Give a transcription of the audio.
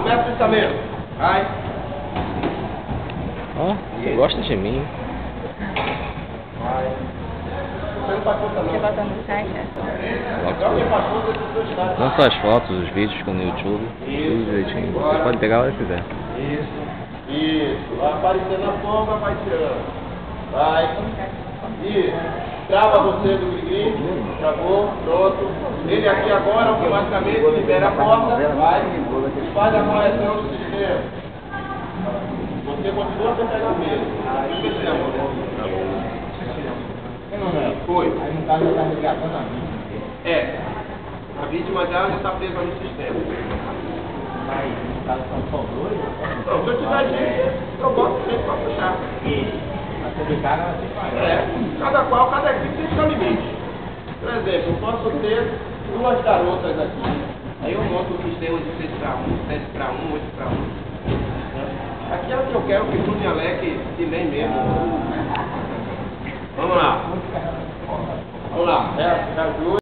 começa o pensamento. Vai. Ó, você gosta de mim. Vai. Você não faz conta não. Você bota no site, né? Alguém faz conta das pessoas estarem. Não só as fotos, os vídeos ficam no YouTube, tudo direitinho. Você pode pegar a hora que quiser. Isso. Vai aparecer na forma, vai tirando. Vai. Isso. Trava você do gris. Travou. Pronto. Ele aqui agora automaticamente libera a porta. Vai. E faz a correção do sistema. Você continua a pegar a mesa. Foi. Aí no caso está resgatando a vítima. É. A vítima já está presa no sistema. Mas no caso são só dois? Não, se eu tiver gente, eu boto gente para puxar. A sobrecarga ela tem que pagar. É, cada equipe tem seu limite. Por exemplo, eu posso ter duas garotas aqui, aí eu monto um sistema de 6 para 1, 7 para 1, 8 para 1. Aqui é o que eu quero que tudo em Alec e nem mesmo. Vamos lá. Vamos lá.